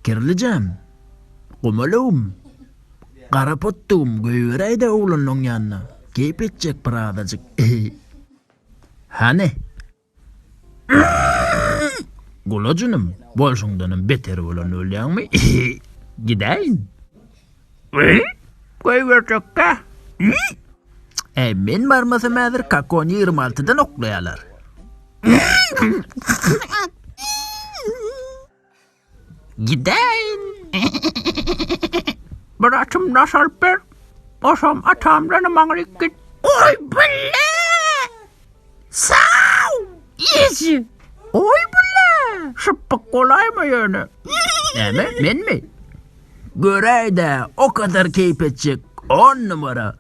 Kirlicem, kumalum, karapottum, göğüreyde oğlunun yanına. Keyip edecek bir adacık. Hani? Gulacınım, bolşundanın beteri olan öleyen mi? Gideyin. Koy verecek ka? Men varmasam eğer kakon 26'dan oklayalar. Gideyin. Bırakım nasıl bir? Osam atamdan mağrik git. Oy bile! Sağ! Yesin! Oy bile! Şıppak kolay mı yani? Men mi? Görey de o kadar keyif edecek 10 numara.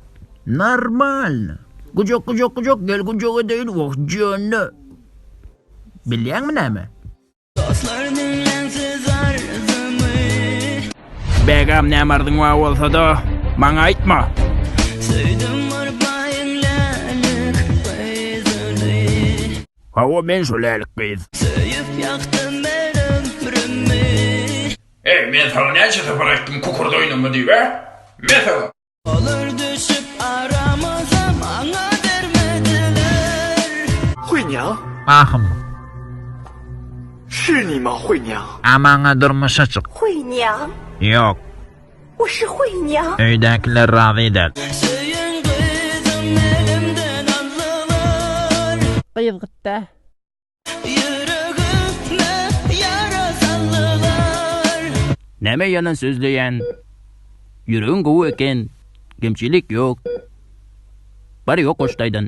Normal. Kucuk gel kucuk edeyim. Oh canlı. Biliyor musun ne mi? Begam ne mardın var olsa da bana aytma. Hava ben söyleyelik kız. Men sana ne açıda bıraktım kukurda oynama diye be? Mesela. Olur düşüp aramazam ana vermediler. 惠娘 Ahım. 是你吗，惠娘？ Amana durmuş açık. 惠娘， Yok. 我是惠娘。 Öydekiler razı eder. Kıyız gitti. Neme yalan sözleyen? Yüreğin kovu eken. Gemçilik yok. Bari yok hoştaydın.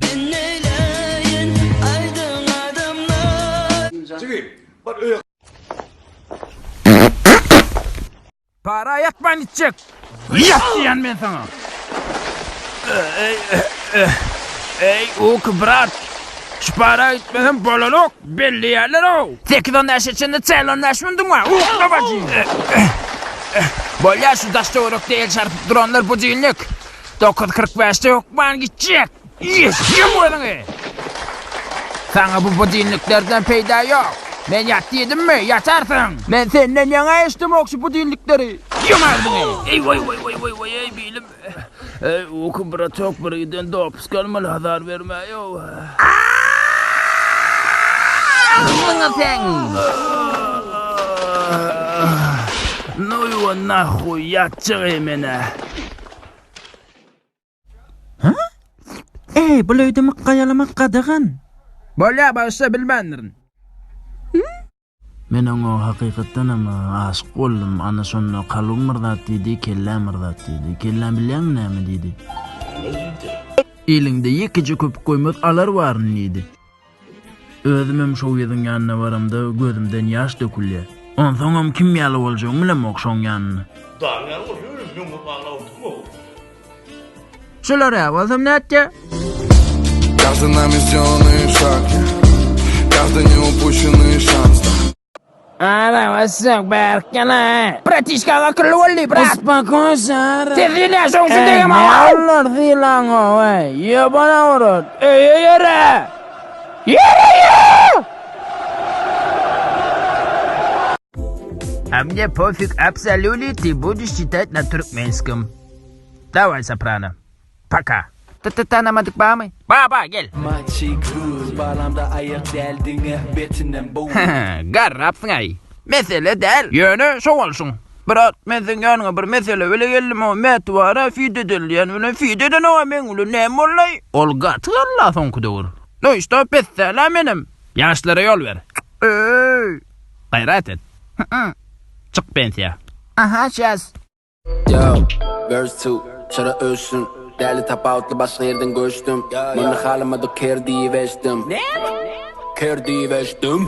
Para yatman içecek. Yat diyen ben sana. Ey ok brat. Şu para gitmeden bololuk belli yerler o. 8-10 yaş içinde çaylon yaşmındın var. Babacığım. Bolya şu taşta uğruk değil çarpıp duranlar bu değillik. 9.45'te okman gidecek. Yeşim bu adını. Sana bu değilliklerden peyda yok. Ben yat yedim mi? Yatarsın. Ben senden yana içtim okşu bu değillikleri. Yumar bunu. Ey vay ey bilim. Oku bıra çok bırayden dopus kalmalı hazar verme yo. Ağzına sen. No you nahuy yatacak emine. Ha? Bu löydümü kayalamak kadağın. Bolya başta bilmendirin. Men ona hakikaten ama aşık oldum. Ana sonra kalım mırdat dedi, kellem mırdat dedi. Kellem bilen ne mi dedi? Elinde yekici köpük koymaz alar varın dedi. Özümüm şov yedin yanına varımda gözümden yaş dökülüyor. Ondan sonra kim yalı olacağım bilem okşon yanına. Şular ya, olsam ne edeceğim? Каждый нами сделанный шаг, каждый неупущенный шанс. Ana wassak berkana. Pratishka akıllı oldu brat. Uspakon sara. Tezine son sütüye ma. Allah zilan o vay. Ya bana vurur. Yere. Мне пофиг абсолютно, ты будешь читать на туркменском. Давай, сопрано. Пока. Tanımadık bağ mı? Baba gel. Garrapsın ay. Mesele der. Yönü şu olsun. Bırak mesin yanına bir mesele öyle geldim o metvara fidedil yani öyle fideden o men öyle ne mollay. Ol gatı Allah son kudur. No işte pessela benim. Yaşlara yol ver. Gayret et. Çık pensiya. Aha şaz. Yo, verse 2, şara ölsün. Değerli tapavutlu başka yerden göçtüm. Bana halıma da ker diyiveştim. Ker diyiveştim.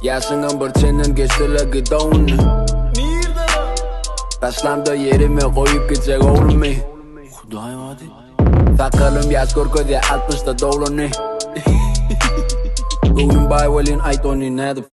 Yaşının bir çenen geçtiler gidonu. Taşlamda yerime koyup gidecek oğlum mi? Kudayım hadi. Sakalım yaş korku diye 60'da dolanı. Bugün bay velin aytoni ne